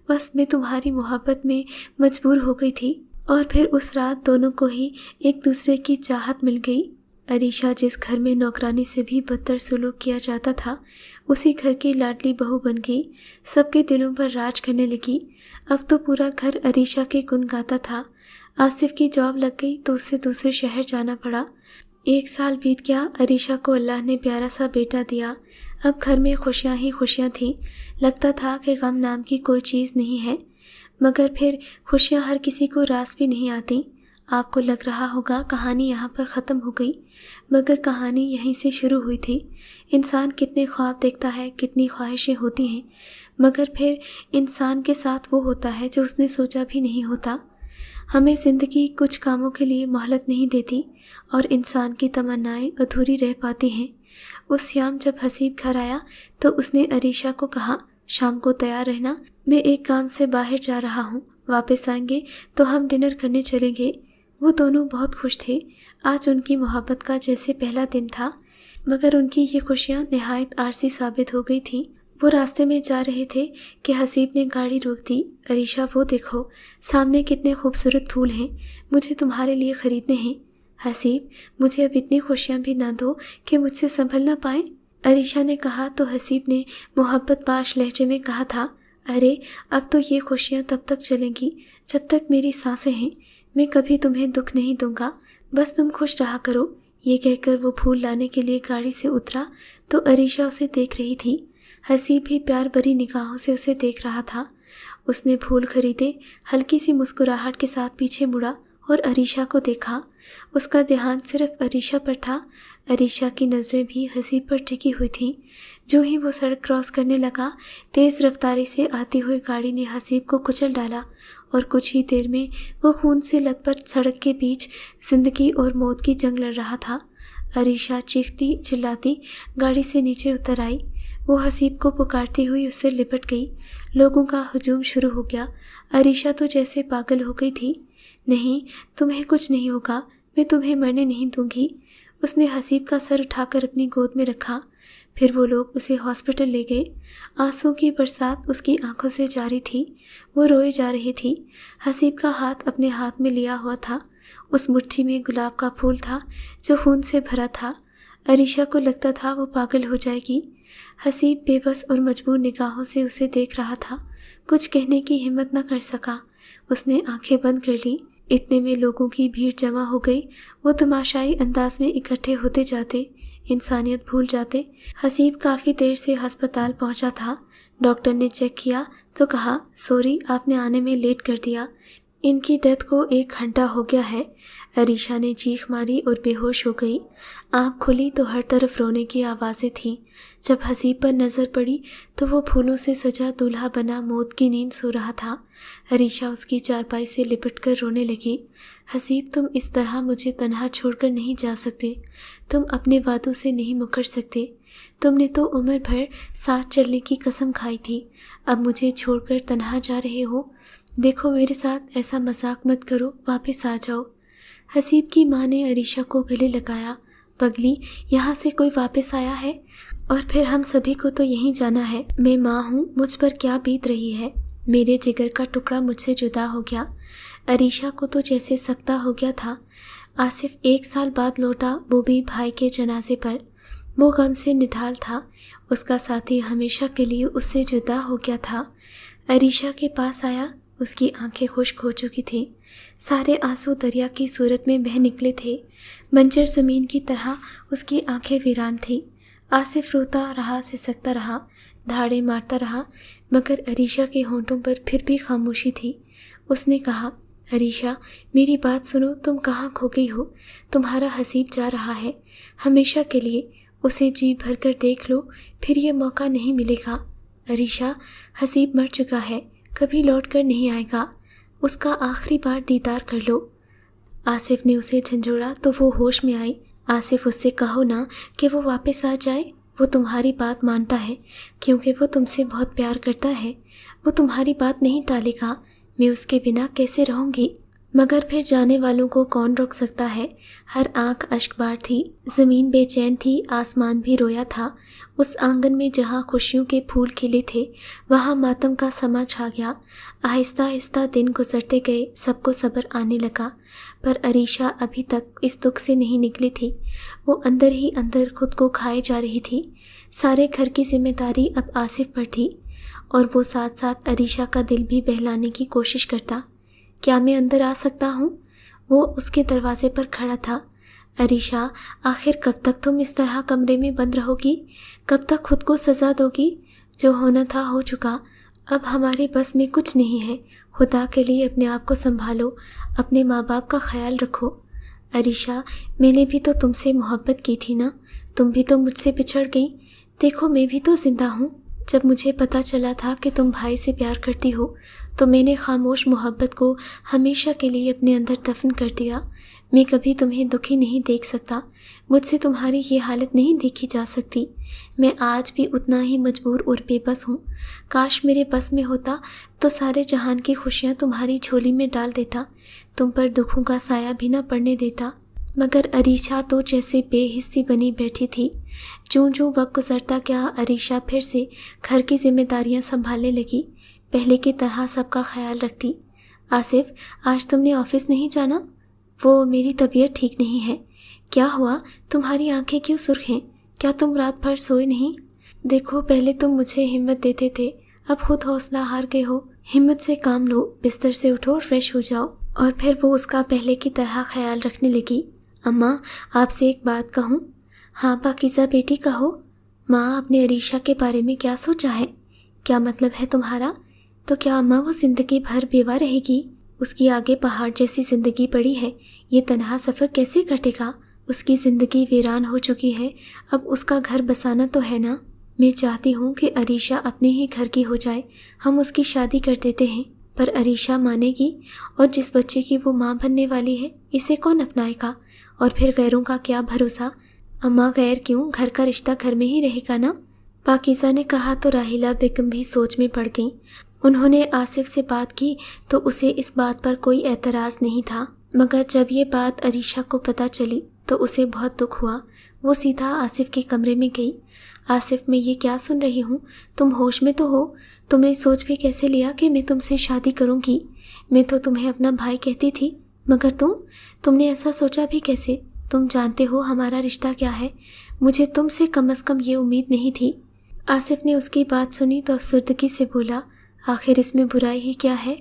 بس میں تمہاری محبت میں مجبور ہو گئی تھی، اور پھر اس رات دونوں کو ہی ایک دوسرے کی چاہت مل گئی۔ عریشہ جس گھر میں نوکرانی سے بھی بدتر سلوک کیا جاتا تھا، اسی گھر کی لاڈلی بہو بن گئی، سب کے دلوں پر راج کرنے لگی۔ اب تو پورا گھر عریشہ کے گن گاتا تھا۔ آصف کی جاب لگ گئی تو اسے دوسرے شہر جانا پڑا۔ 1 سال بیت گیا، عریشہ کو اللہ نے پیارا سا بیٹا دیا۔ اب گھر میں خوشیاں ہی خوشیاں تھیں، لگتا تھا کہ غم نام کی کوئی چیز نہیں ہے، مگر پھر خوشیاں ہر کسی کو راس بھی نہیں آتی۔ آپ کو لگ رہا ہوگا کہانی یہاں پر ختم ہو گئی، مگر کہانی یہیں سے شروع ہوئی تھی۔ انسان کتنے خواب دیکھتا ہے، کتنی خواہشیں ہوتی ہیں، مگر پھر انسان کے ساتھ وہ ہوتا ہے جو اس نے سوچا بھی نہیں ہوتا۔ ہمیں زندگی کچھ کاموں کے لیے مہلت نہیں دیتی اور انسان کی تمنائیں ادھوری رہ پاتی ہیں۔ اس شام جب حسیب گھر آیا تو اس نے عریشہ کو کہا، شام کو تیار رہنا، میں ایک کام سے باہر جا رہا ہوں، واپس آئیں گے تو ہم ڈنر کرنے چلیں گے۔ وہ دونوں بہت خوش تھے، آج ان کی محبت کا جیسے پہلا دن تھا، مگر ان کی یہ خوشیاں نہایت عارضی ثابت ہو گئی تھیں۔ وہ راستے میں جا رہے تھے کہ حسیب نے گاڑی روک دی۔ عریشہ، وہ دیکھو، سامنے کتنے خوبصورت پھول ہیں، مجھے تمہارے لیے خریدنے ہیں۔ حسیب، مجھے اب اتنی خوشیاں بھی نہ دو کہ مجھ سے سنبھل نہ پائیں۔ عریشہ نے کہا تو حسیب نے محبت باش لہجے میں کہا تھا، ارے اب تو یہ خوشیاں تب تک چلیں گی جب تک میری سانسیں ہیں، میں کبھی تمہیں دکھ نہیں دوں گا، بس تم خوش رہا کرو۔ یہ کہہ کر وہ پھول لانے کے لیے گاڑی سے اترا تو عریشہ اسے دیکھ رہی تھی۔ حسیب بھی پیار بھری نگاہوں سے اسے دیکھ رہا تھا۔ اس نے پھول خریدے، ہلکی سی مسکراہٹ کے ساتھ پیچھے مڑا اور عریشہ کو دیکھا۔ اس کا دھیان صرف عریشہ پر تھا، عریشہ کی نظریں بھی حسیب پر ٹکی ہوئی تھیں۔ جو ہی وہ سڑک کراس کرنے لگا، تیز رفتاری سے آتی ہوئی گاڑی نے حسیب کو کچل ڈالا اور کچھ ہی دیر میں وہ خون سے لت پت سڑک کے بیچ زندگی اور موت کی جنگ لڑ رہا تھا۔ عریشہ چیختی چلاتی گاڑی سے نیچے اتر آئی، وہ حسیب کو پکارتی ہوئی اس سے لپٹ گئی۔ لوگوں کا ہجوم شروع ہو گیا۔ عریشہ تو جیسے پاگل ہو گئی تھی۔ نہیں، تمہیں کچھ نہیں ہوگا، میں تمہیں مرنے نہیں دوں گی۔ اس نے حسیب کا سر اٹھا کر اپنی گود میں رکھا، پھر وہ لوگ اسے ہاسپٹل لے گئے۔ آنسوں کی برسات اس کی آنکھوں سے جاری تھی، وہ روئے جا رہی تھی۔ حسیب کا ہاتھ اپنے ہاتھ میں لیا ہوا تھا، اس مٹھی میں گلاب کا پھول تھا جو خون سے بھرا تھا۔ عریشہ کو لگتا تھا وہ پاگل ہو جائے گی۔ حسیب بے بس اور مجبور نگاہوں سے اسے دیکھ رہا تھا، کچھ کہنے کی ہمت نہ کر سکا۔ اس نے آنکھیں بند کر لی۔ اتنے میں لوگوں کی بھیڑ جمع ہو گئی، وہ تماشائی انداز میں اکٹھے ہوتے جاتے، انسانیت بھول جاتے۔ حسیب کافی دیر سے ہسپتال پہنچا تھا۔ ڈاکٹر نے چیک کیا تو کہا، سوری، آپ نے آنے میں لیٹ کر دیا، ان کی ڈیتھ کو 1 گھنٹہ ہو گیا ہے۔ عریشہ نے چیخ ماری اور بے ہوش ہو گئی۔ آنکھ کھلی تو ہر طرف رونے کی آوازیں تھیں۔ جب حسیب پر نظر پڑی تو وہ پھولوں سے سجا دولہا بنا موت کی نیند سو رہا تھا۔ عریشہ اس کی چارپائی سے لپٹ کر رونے لگی۔ حسیب، تم اس طرح مجھے تنہا چھوڑ کر نہیں جا سکتے، تم اپنے وعدوں سے نہیں مکر سکتے، تم نے تو عمر بھر ساتھ چلنے کی قسم کھائی تھی، اب مجھے چھوڑ کر تنہا جا رہے ہو؟ دیکھو میرے ساتھ ایسا مذاق مت کرو، واپس آ جاؤ۔ حسیب کی ماں نے عریشہ کو گلے لگایا۔ پگلی، یہاں سے کوئی واپس آیا ہے؟ اور پھر ہم سبھی کو تو یہیں جانا ہے۔ میں ماں ہوں، مجھ پر کیا بیت رہی ہے؟ میرے جگر کا ٹکڑا مجھ سے جدا ہو گیا۔ عریشہ کو تو جیسے سکتہ ہو گیا تھا۔ آصف 1 سال بعد لوٹا، وہ بھی بھائی کے جنازے پر۔ وہ غم سے نڈھال تھا، اس کا ساتھی ہمیشہ کے لیے اس سے جدا ہو گیا تھا۔ عریشہ کے پاس آیا، اس کی آنکھیں خشک ہو چکی تھیں، سارے آنسو دریا کی صورت میں بہہ نکلے تھے، بنجر زمین کی طرح اس کی آنکھیں ویران تھیں۔ آصف روتا رہا، سسکتا رہا، دھاڑے مارتا رہا، مگر عریشہ کے ہونٹوں پر پھر بھی خاموشی تھی۔ اس نے کہا، عریشہ میری بات سنو، تم کہاں کھو گئی ہو؟ تمہارا حسیب جا رہا ہے، ہمیشہ کے لیے، اسے جی بھر کر دیکھ لو، پھر یہ موقع نہیں ملے گا۔ عریشہ، حسیب مر چکا ہے، کبھی لوٹ کر نہیں آئے گا، اس کا آخری بار دیدار کر لو۔ آصف نے اسے جھنجھوڑا تو وہ ہوش میں آئی۔ آصف، اس سے کہو نا کہ وہ واپس آ جائے، وہ تمہاری بات مانتا ہے کیونکہ وہ تم سے بہت پیار کرتا ہے، وہ تمہاری بات نہیں ٹالے گا، میں اس کے بنا کیسے رہوں گی؟ مگر پھر جانے والوں کو کون روک سکتا ہے؟ ہر آنکھ اشک بار تھی، زمین بے چین تھی، آسمان بھی رویا تھا۔ اس آنگن میں جہاں خوشیوں کے پھول کھلے تھے وہاں ماتم کا سما چھا گیا۔ آہستہ آہستہ دن گزرتے گئے، سب کو صبر آنے لگا، پر عریشہ ابھی تک اس دکھ سے نہیں نکلی تھی۔ وہ اندر ہی اندر خود کو کھائے جا رہی تھی۔ سارے گھر کی ذمہ داری اب آصف پر تھی، اور وہ ساتھ ساتھ عریشہ کا دل بھی بہلانے کی کوشش کرتا۔ کیا میں اندر آ سکتا ہوں؟ وہ اس کے دروازے پر کھڑا تھا۔ عریشہ، آخر کب تک تم اس طرح کمرے میں بند رہو گی؟ کب تک خود کو سزا دو گی؟ جو ہونا تھا ہو چکا، اب ہمارے بس میں کچھ نہیں ہے۔ خدا کے لیے اپنے آپ کو سنبھالو، اپنے ماں باپ کا خیال رکھو۔ عریشہ، میں نے بھی تو تم سے محبت کی تھی نا، تم بھی تو مجھ سے بچھڑ گئی، دیکھو میں بھی تو زندہ ہوں۔ جب مجھے پتہ چلا تھا کہ تم بھائی سے پیار کرتی ہو تو میں نے خاموش محبت کو ہمیشہ کے لیے اپنے اندر دفن کر دیا۔ میں کبھی تمہیں دکھی نہیں دیکھ سکتا، مجھ سے تمہاری یہ حالت نہیں دیکھی جا سکتی۔ میں آج بھی اتنا ہی مجبور اور بے بس ہوں۔ کاش میرے بس میں ہوتا تو سارے جہان کی خوشیاں تمہاری جھولی میں ڈال دیتا، تم پر دکھوں کا سایہ بھی نہ پڑنے دیتا۔ مگر عریشہ تو جیسے بے حسی بنی بیٹھی تھی۔ جوں جوں وقت گزرتا گیا، عریشہ پھر سے گھر کی ذمہ داریاں سنبھالنے لگی، پہلے کی طرح سب کا خیال رکھتی۔ آصف، آج تم نے آفس نہیں جانا؟ وہ میری طبیعت ٹھیک نہیں ہے۔ کیا ہوا؟ تمہاری آنکھیں کیوں سرخ ہیں؟ کیا تم رات بھر سوئے نہیں؟ دیکھو، پہلے تم مجھے ہمت دیتے تھے، اب خود حوصلہ ہار گئے ہو۔ ہمت سے کام لو، بستر سے اٹھو اور فریش ہو جاؤ۔ اور پھر وہ اس کا پہلے کی طرح خیال رکھنے لگی۔ اماں، آپ سے ایک بات کہوں؟ ہاں پاکیزہ بیٹی، کہو۔ ماں، آپ نے عریشہ کے بارے میں کیا سوچا ہے؟ کیا مطلب ہے تمہارا؟ تو کیا اماں وہ زندگی بھر بیوہ رہے گی؟ اس کی آگے پہاڑ جیسی زندگی پڑی ہے، یہ تنہا سفر کیسے کٹے گا؟ اس کی زندگی ویران ہو چکی ہے، اب اس کا گھر بسانا تو ہے نا۔ میں چاہتی ہوں کہ عریشہ اپنے ہی گھر کی ہو جائے، ہم اس کی شادی کر دیتے ہیں، پر عریشہ مانے گی؟ اور جس بچے کی وہ ماں بننے والی ہے، اسے کون اپنائے گا؟ اور پھر غیروں کا کیا بھروسہ؟ اماں، غیر کیوں، گھر کا رشتہ گھر میں ہی رہے گا نا۔ پاکیزہ نے کہا تو راحیلہ بیگم بھی سوچ میں پڑ گئیں۔ انہوں نے آصف سے بات کی تو اسے اس بات پر کوئی اعتراض نہیں تھا، مگر جب یہ بات عریشہ کو پتہ چلی تو اسے بہت دکھ ہوا۔ وہ سیدھا آصف کے کمرے میں گئی۔ آصف، میں یہ کیا سن رہی ہوں؟ تم ہوش میں تو ہو؟ تم نے سوچ بھی کیسے لیا کہ میں تم سے شادی کروں گی؟ میں تو تمہیں اپنا بھائی کہتی تھی، مگر تم نے ایسا سوچا بھی کیسے؟ تم جانتے ہو ہمارا رشتہ کیا ہے، مجھے تم سے کم از کم یہ امید نہیں تھی۔ آصف نے اس کی بات سنی تو افسردگی سے بولا، آخر اس میں برائی ہی کیا ہے؟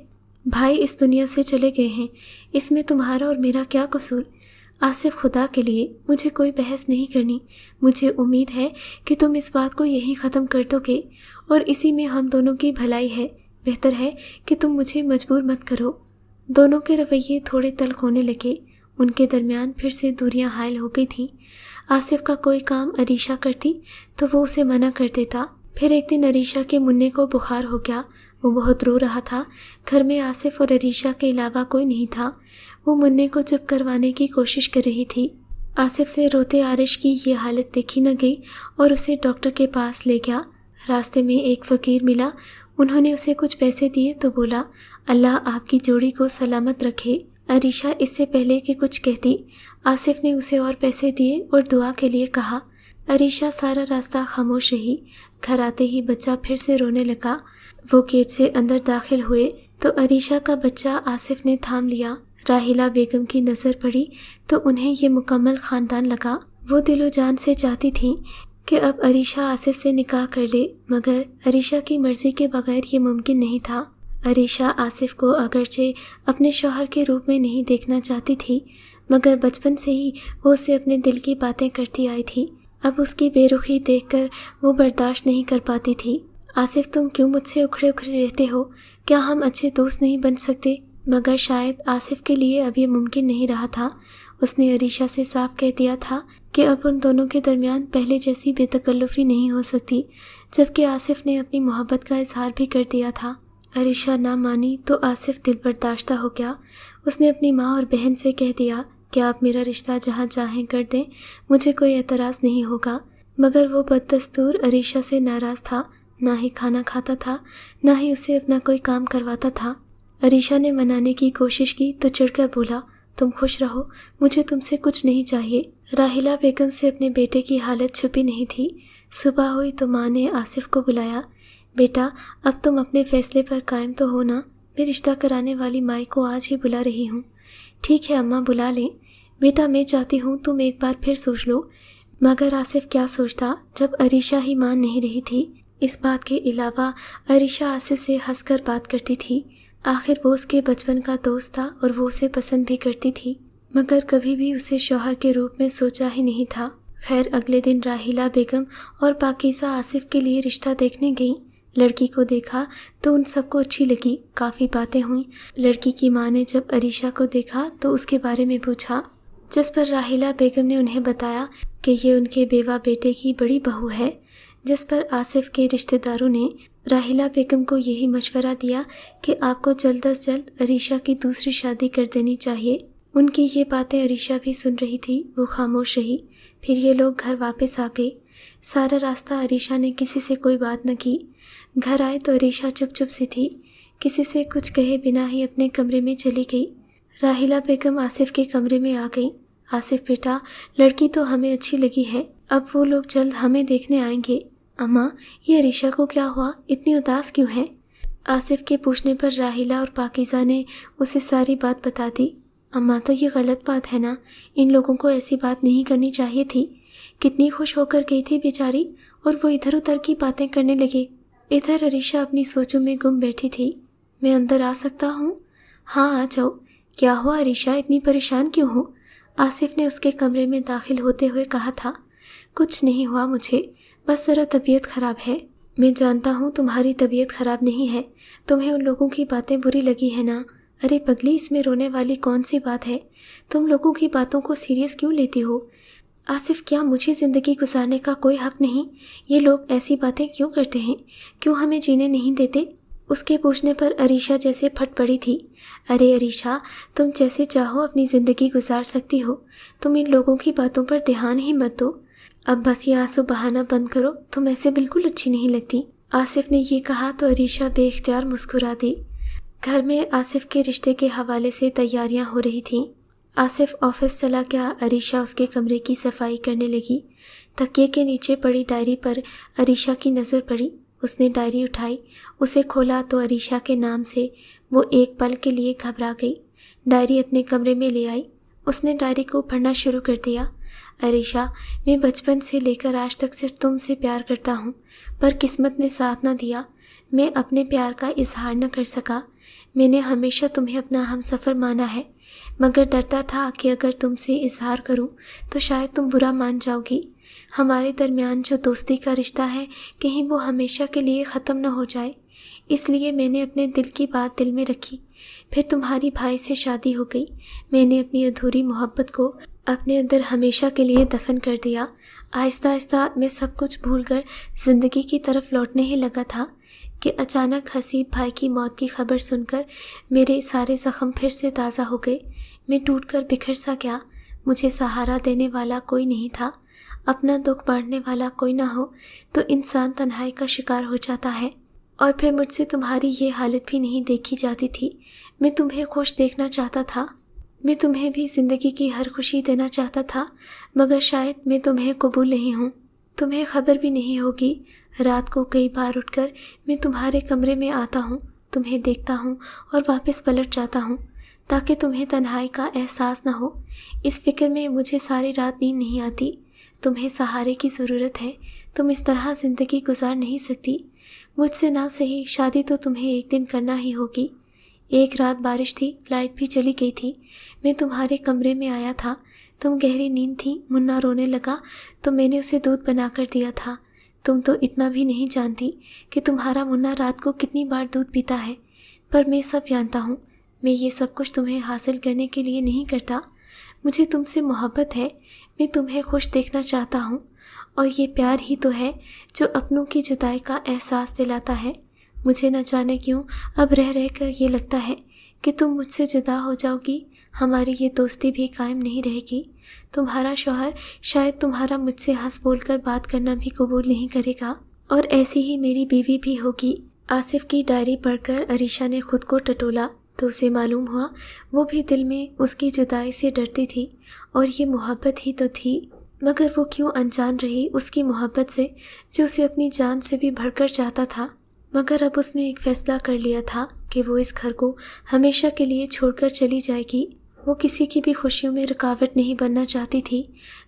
بھائی اس دنیا سے چلے گئے ہیں، اس میں تمہارا اور میرا کیا قصور؟ آصف، خدا کے لیے مجھے کوئی بحث نہیں کرنی، مجھے امید ہے کہ تم اس بات کو یہی ختم کر دو گے، اور اسی میں ہم دونوں کی بھلائی ہے، بہتر ہے کہ تم مجھے مجبور مت کرو۔ دونوں کے رویے تھوڑے تلخ ہونے لگے، ان کے درمیان پھر سے دوریاں حائل ہو گئی تھیں۔ آصف کا کوئی کام عریشہ کرتی تو وہ اسے منع کر دیتا۔ پھر ایک دن عریشہ کے منع کو بخار ہو گیا، وہ بہت رو رہا تھا۔ گھر میں آصف اور عریشہ کے علاوہ کوئی نہیں تھا۔ وہ منع کو چپ کروانے کی کوشش کر رہی تھی۔ آصف سے روتے عارش کی یہ حالت دیکھی نہ گئی اور اسے ڈاکٹر کے پاس لے گیا۔ راستے میں ایک فقیر ملا، انہوں نے اسے کچھ پیسے دیے تو بولا، اللہ آپ کی جوڑی کو سلامت رکھے۔ عریشہ اس سے پہلے کہ کچھ کہتی، آصف نے اسے اور پیسے دیے اور دعا کے لیے کہا۔ عریشہ سارا راستہ خاموش رہی۔ گھر آتے ہی بچہ پھر سے رونے لگا۔ وہ گیٹ سے اندر داخل ہوئے تو عریشہ کا بچہ آصف نے تھام لیا۔ راحیلہ بیگم کی نظر پڑی تو انہیں یہ مکمل خاندان لگا۔ وہ دل و جان سے چاہتی تھیں کہ اب عریشہ آصف سے نکاح کر لے، مگر عریشہ کی مرضی کے بغیر یہ ممکن نہیں تھا۔ عریشہ آصف کو اگرچہ اپنے شوہر کے روپ میں نہیں دیکھنا چاہتی تھی، مگر بچپن سے ہی وہ اسے اپنے دل کی باتیں کرتی آئی تھی۔ اب اس کی بے رخی دیکھ کر وہ برداشت نہیں کر پاتی تھی۔ آصف تم کیوں مجھ سے اکھڑے اکھڑے رہتے ہو؟ کیا ہم اچھے دوست نہیں بن سکتے؟ مگر شاید آصف کے لیے اب یہ ممکن نہیں رہا تھا۔ اس نے عریشہ سے صاف کہہ دیا تھا کہ اب ان دونوں کے درمیان پہلے جیسی بے تکلفی نہیں ہو سکتی، جبکہ آصف نے اپنی محبت کا اظہار بھی کر دیا تھا۔ عریشہ نہ مانی تو آصف دل برداشتہ ہو گیا۔ اس نے اپنی ماں اور بہن سے کہہ دیا کہ آپ میرا رشتہ جہاں چاہیں کر دیں، مجھے کوئی اعتراض نہیں ہوگا۔ مگر وہ بددستور عریشہ سے ناراض تھا، نہ ہی کھانا کھاتا تھا، نہ ہی اسے اپنا کوئی کام کرواتا تھا۔ عریشہ نے منانے کی کوشش کی تو چڑھ کر بولا، تم خوش رہو، مجھے تم سے کچھ نہیں چاہیے۔ راحیلہ بیگم سے اپنے بیٹے کی حالت چھپی نہیں تھی۔ صبح ہوئی تو ماں نے آصف کو بلایا، بیٹا اب تم اپنے فیصلے پر قائم تو ہو نا؟ میں رشتہ کرانے والی مائی کو آج ہی بلا رہی ہوں۔ ٹھیک ہے اماں، بلا لیں۔ بیٹا میں چاہتی ہوں تم ایک بار پھر سوچ لو۔ مگر آصف کیا سوچتا جب عریشہ ہی مان نہیں رہی تھی۔ اس بات کے علاوہ عریشہ آصف سے ہنس کر بات کرتی تھی۔ آخر وہ اس کے بچپن کا دوست تھا اور وہ اسے پسند بھی کرتی تھی، مگر کبھی بھی اسے شوہر کے روپ میں سوچا ہی نہیں تھا۔ خیر اگلے دن راحیلہ بیگم اور پاکیزہ آصف کے لیے رشتہ دیکھنے گئیں۔ لڑکی کو دیکھا تو ان سب کو اچھی لگی، کافی باتیں ہوئیں۔ لڑکی کی ماں نے جب عریشہ کو دیکھا تو اس کے بارے میں پوچھا، جس پر راحیلہ بیگم نے انہیں بتایا کہ یہ ان کے بیوہ بیٹے کی بڑی بہو ہے۔ جس پر آصف کے رشتہ داروں نے راحیلہ بیگم کو یہی مشورہ دیا کہ آپ کو جلد از جلد عریشہ کی دوسری شادی کر دینی چاہیے۔ ان کی یہ باتیں عریشہ بھی سن رہی تھی، وہ خاموش رہی۔ پھر یہ لوگ گھر واپس آ گئے۔ سارا راستہ عریشہ نے کسی سے کوئی بات نہ کی۔ گھر آئے تو عریشہ چپ چپ سی تھی، کسی سے کچھ کہے بنا ہی اپنے کمرے میں چلی گئی۔ راحیلہ بیگم آصف کے کمرے میں آ گئی۔ آصف بیٹا، لڑکی تو ہمیں اچھی لگی ہے، اب وہ لوگ جلد ہمیں دیکھنے آئیں گے۔ اماں یہ عریشہ کو کیا ہوا، اتنی اداس کیوں ہے؟ آصف کے پوچھنے پر راحیلہ اور پاکیزہ نے اسے ساری بات بتا دی۔ اماں تو یہ غلط بات ہے نا، ان لوگوں کو ایسی بات نہیں کرنی چاہیے تھی۔ کتنی خوش ہو کر گئی تھی بیچاری، اور وہ ادھر ادھر کی باتیں کرنے لگے۔ ادھر عریشہ اپنی سوچوں میں گم بیٹھی تھی۔ میں اندر آ سکتا ہوں؟ ہاں آ جاؤ۔ کیا ہوا عریشہ، اتنی پریشان کیوں ہو؟ آصف نے اس کے کمرے میں داخل ہوتے ہوئے کہا تھا۔ کچھ نہیں ہوا مجھے، بس ذرا طبیعت خراب ہے۔ میں جانتا ہوں تمہاری طبیعت خراب نہیں ہے، تمہیں ان لوگوں کی باتیں بری لگی ہے نا۔ ارے پگلی، اس میں رونے والی کون سی بات ہے؟ تم لوگوں کی باتوں کو سیریس کیوں لیتی ہو؟ آصف کیا مجھے زندگی گزارنے کا کوئی حق نہیں؟ یہ لوگ ایسی باتیں کیوں کرتے ہیں؟ کیوں ہمیں جینے نہیں دیتے؟ اس کے پوچھنے پر عریشہ جیسے پھٹ پڑی تھی۔ ارے عریشہ، تم جیسے چاہو اپنی زندگی گزار سکتی ہو، تم ان لوگوں کی باتوں پر دھیان ہی مت دو۔ اب بس یہ آنسو بہانا بند کرو، تم ایسے بالکل اچھی نہیں لگتی۔ آصف نے یہ کہا تو عریشہ بے اختیار مسکرا دی۔ گھر میں آصف کے رشتے کے حوالے سے تیاریاں ہو رہی تھیں۔ آصف آفس چلا گیا، عریشہ اس کے کمرے کی صفائی کرنے لگی۔ تکیے کے نیچے پڑی ڈائری پر عریشہ کی نظر پڑی۔ اس نے ڈائری اٹھائی، اسے کھولا تو عریشہ کے نام سے وہ ایک پل کے لیے گھبرا گئی۔ ڈائری اپنے کمرے میں لے آئی۔ اس نے ڈائری کو پڑھنا شروع کر دیا۔ عریشہ، میں بچپن سے لے کر آج تک صرف تم سے پیار کرتا ہوں، پر قسمت نے ساتھ نہ دیا۔ میں اپنے پیار کا اظہار نہ کر سکا۔ میں نے ہمیشہ تمہیں اپنا ہم سفر مانا ہے، مگر ڈرتا تھا کہ اگر تم سے اظہار کروں تو شاید تم برا مان جاؤ گی۔ ہمارے درمیان جو دوستی کا رشتہ ہے، کہیں وہ ہمیشہ کے لیے ختم نہ ہو جائے۔ اس لیے میں نے اپنے دل کی بات دل میں رکھی۔ پھر تمہاری بھائی سے شادی ہو گئی۔ میں نے اپنی ادھوری محبت کو اپنے اندر ہمیشہ کے لیے دفن کر دیا۔ آہستہ آہستہ میں سب کچھ بھول کر زندگی کی طرف لوٹنے ہی لگا تھا کہ اچانک حسیب بھائی کی موت کی خبر سن کر میرے سارے زخم پھر سے تازہ ہو گئے۔ میں ٹوٹ کر بکھر سا گیا۔ مجھے سہارا دینے والا کوئی نہیں تھا۔ اپنا دکھ بانٹنے والا کوئی نہ ہو تو انسان تنہائی کا شکار ہو جاتا ہے، اور پھر مجھ سے تمہاری یہ حالت بھی نہیں دیکھی جاتی تھی۔ میں تمہیں خوش دیکھنا چاہتا تھا، میں تمہیں بھی زندگی کی ہر خوشی دینا چاہتا تھا، مگر شاید میں تمہیں قبول نہیں ہوں۔ تمہیں خبر بھی نہیں ہوگی، رات کو کئی بار اٹھ کر میں تمہارے کمرے میں آتا ہوں، تمہیں دیکھتا ہوں اور واپس پلٹ جاتا ہوں تاکہ تمہیں تنہائی کا احساس نہ ہو۔ اس فکر میں مجھے ساری رات نیند نہیں آتی۔ تمہیں سہارے کی ضرورت ہے، تم اس طرح زندگی گزار نہیں سکتی۔ مجھ سے نہ صحیح، شادی تو تمہیں ایک دن کرنا ہی ہوگی۔ ایک رات بارش تھی، لائٹ بھی چلی گئی تھی۔ میں تمہارے کمرے میں آیا تھا، تم گہری نیند تھی۔ منا رونے لگا تو میں نے اسے دودھ بنا کر دیا تھا۔ تم تو اتنا بھی نہیں جانتی کہ تمہارا منا رات کو کتنی بار دودھ پیتا ہے، پر میں سب جانتا ہوں۔ میں یہ سب کچھ تمہیں حاصل کرنے کے لیے نہیں کرتا، مجھے تم سے محبت ہے۔ میں تمہیں خوش دیکھنا چاہتا ہوں، اور یہ پیار ہی تو ہے جو اپنوں کی جدائی کا احساس دلاتا ہے۔ مجھے نہ جانے کیوں اب رہ رہ کر یہ لگتا ہے کہ تم مجھ سے جدا ہو جاؤ گی، ہماری یہ دوستی بھی قائم نہیں رہے گی۔ تمہارا شوہر شاید تمہارا مجھ سے ہنس بول کر بات کرنا بھی قبول نہیں کرے گا، اور ایسی ہی میری بیوی بھی ہوگی۔ آصف کی ڈائری پڑھ کر عریشہ نے خود کو ٹٹولا تو اسے معلوم ہوا وہ بھی دل میں اس کی جدائی سے ڈرتی تھی، اور یہ محبت ہی تو تھی، مگر وہ کیوں انجان رہی اس کی محبت سے جو اسے اپنی جان سے بھی بڑھ کر چاہتا تھا۔ مگر اب اس نے ایک فیصلہ کر لیا تھا کہ وہ اس گھر کو ہمیشہ کے لیے چھوڑ کر چلی جائے گی۔ وہ کسی کی بھی خوشیوں میں رکاوٹ نہیں بننا چاہتی تھی۔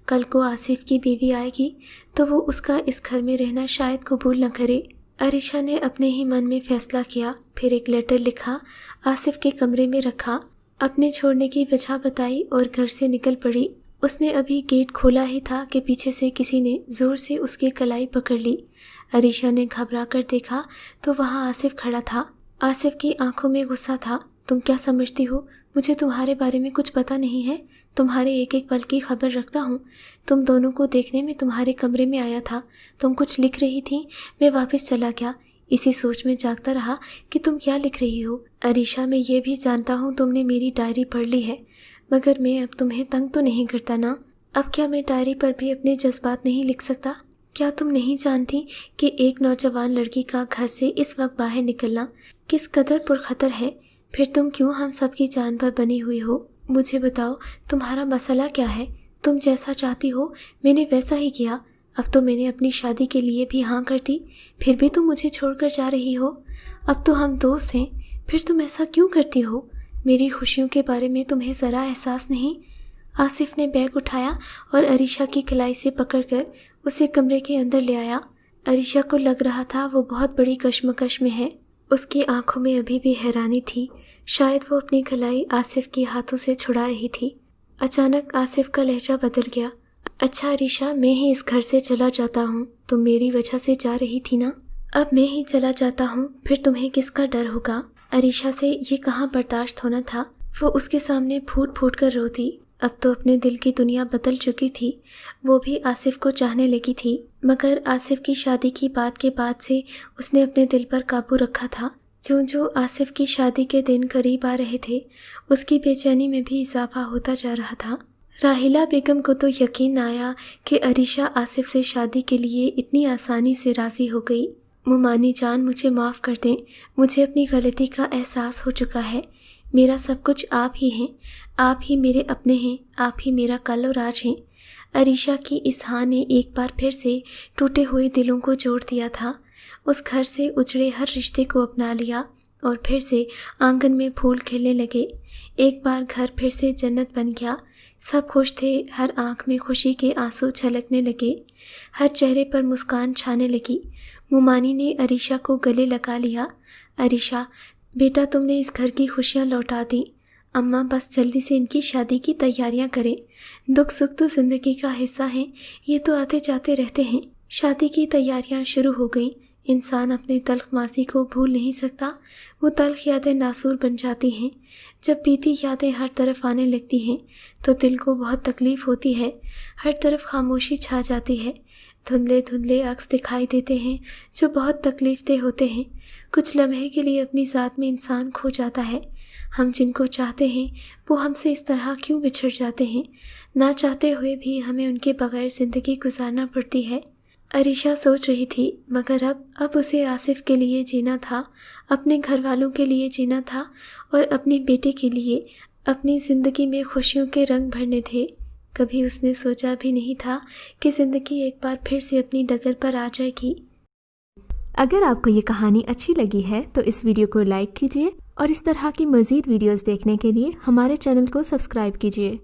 کل کو آصف کی بیوی آئے گی تو وہ اس کا اس گھر میں رہنا شاید قبول نہ کرے۔ عریشہ نے اپنے ہی من میں فیصلہ کیا، پھر ایک لیٹر لکھا، آصف کے کمرے میں رکھا، اپنے چھوڑنے کی وجہ بتائی اور گھر سے نکل پڑی۔ اس نے ابھی گیٹ کھولا ہی تھا کہ پیچھے سے کسی نے زور سے اس کی کلائی پکڑ لی۔ عریشہ نے گھبرا کر دیکھا تو وہاں آصف کھڑا تھا۔ آصف کی آنکھوں میں غصہ تھا۔ تم کیا سمجھتی ہو مجھے تمہارے بارے میں کچھ پتہ نہیں ہے؟ تمہارے ایک ایک پل کی خبر رکھتا ہوں۔ تم دونوں کو دیکھنے میں تمہارے کمرے میں آیا تھا، تم کچھ لکھ رہی تھی، میں واپس چلا گیا، اسی سوچ میں جاگتا رہا کہ تم کیا لکھ رہی ہو۔ عریشہ میں یہ بھی جانتا ہوں تم نے میری ڈائری پڑھ لی ہے، مگر میں اب تمہیں تنگ تو نہیں کرتا نا؟ اب کیا میں ڈائری پر بھی اپنے جذبات نہیں لکھ سکتا؟ کیا تم نہیں جانتی کہ ایک نوجوان لڑکی کا گھر سے اس وقت باہر نکلنا کس قدر پرخطر ہے؟ پھر تم کیوں ہم سب کی جان پر بنی ہوئی ہو؟ مجھے بتاؤ تمہارا مسئلہ کیا ہے؟ تم جیسا چاہتی ہو میں نے ویسا ہی کیا۔ اب تو میں نے اپنی شادی کے لیے بھی ہاں کر دی، پھر بھی تم مجھے چھوڑ کر جا رہی ہو۔ اب تو ہم دوست ہیں، پھر تم ایسا کیوں کرتی ہو؟ میری خوشیوں کے بارے میں تمہیں ذرا احساس نہیں؟ آصف نے بیگ اٹھایا اور عریشہ کی کلائی سے پکڑ کر اسے کمرے کے اندر لے آیا۔ عریشہ کو لگ رہا تھا وہ بہت بڑی کشمکش میں ہے۔ اس کی آنکھوں میں ابھی بھی حیرانی تھی، شاید وہ اپنی کلائی آصف کے ہاتھوں سے چھڑا رہی تھی۔ اچانک آصف کا لہجہ بدل گیا۔ اچھا عریشہ، میں ہی اس گھر سے چلا جاتا ہوں، تم میری وجہ سے جا رہی تھی نا؟ اب میں ہی چلا جاتا ہوں، پھر تمہیں کس کا ڈر ہوگا؟ عریشہ سے یہ کہاں برداشت ہونا تھا، وہ اس کے سامنے پھوٹ پھوٹ کر روتی۔ اب تو اپنے دل کی دنیا بدل چکی تھی، وہ بھی آصف کو چاہنے لگی تھی، مگر آصف کی شادی کی بات کے بعد سے اس نے اپنے دل پر قابو رکھا تھا۔ جو آصف کی شادی کے دن قریب آ رہے تھے، اس کی بے چینی میں بھی اضافہ ہوتا جا رہا تھا۔ راحیلہ بیگم کو تو یقین نہ آیا کہ عریشہ آصف سے شادی کے لیے اتنی آسانی سے راضی ہو گئی۔ مومانی جان، مجھے معاف کر دیں، مجھے اپنی غلطی کا احساس ہو چکا ہے۔ میرا سب کچھ آپ ہی ہیں، آپ ہی میرے اپنے ہیں، آپ ہی میرا کل اور آج ہیں۔ عریشہ کی اس ہاں نے ایک بار پھر سے ٹوٹے ہوئے دلوں کو جوڑ دیا تھا۔ اس گھر سے اجڑے ہر رشتے کو اپنا لیا اور پھر سے آنگن میں پھول کھلنے لگے۔ ایک بار گھر پھر سے جنت بن گیا، سب خوش تھے، ہر آنکھ میں خوشی کے آنسو چھلکنے لگے، ہر چہرے پر مسکان چھانے لگی۔ مومانی نے عریشہ کو گلے لگا لیا۔ عریشہ بیٹا، تم نے اس گھر کی خوشیاں لوٹا دیں، اماں بس جلدی سے ان کی شادی کی تیاریاں کریں، دکھ سکھ تو زندگی کا حصہ ہیں، یہ تو آتے جاتے رہتے ہیں۔ شادی کی تیاریاں شروع ہو گئیں، انسان اپنے تلخ ماضی کو بھول نہیں سکتا، وہ تلخ یادیں ناسور بن جاتی ہیں۔ جب بیتی یادیں ہر طرف آنے لگتی ہیں تو دل کو بہت تکلیف ہوتی ہے، ہر طرف خاموشی چھا جاتی ہے، دھندلے دھندلے عکس دکھائی دیتے ہیں جو بہت تکلیف دہ ہوتے ہیں۔ کچھ لمحے کے لیے اپنی ذات میں انسان کھو جاتا ہے۔ ہم جن کو چاہتے ہیں وہ ہم سے اس طرح کیوں بچھڑ جاتے ہیں؟ نہ چاہتے ہوئے بھی ہمیں ان کے بغیر زندگی گزارنا پڑتی ہے۔ عریشہ سوچ رہی تھی، مگر اب اسے آصف کے لیے جینا تھا، اپنے گھر والوں کے لیے جینا تھا اور اپنے بیٹے کے لیے اپنی زندگی میں خوشیوں کے رنگ بھرنے تھے۔ کبھی اس نے سوچا بھی نہیں تھا کہ زندگی ایک بار پھر سے اپنی ڈگر پر آ جائے گی۔ اگر آپ کو یہ کہانی اچھی لگی ہے تو اس ویڈیو کو لائک کیجیے اور اس طرح کی مزید ویڈیوز دیکھنے کے لیے ہمارے چینل کو سبسکرائب کیجیے۔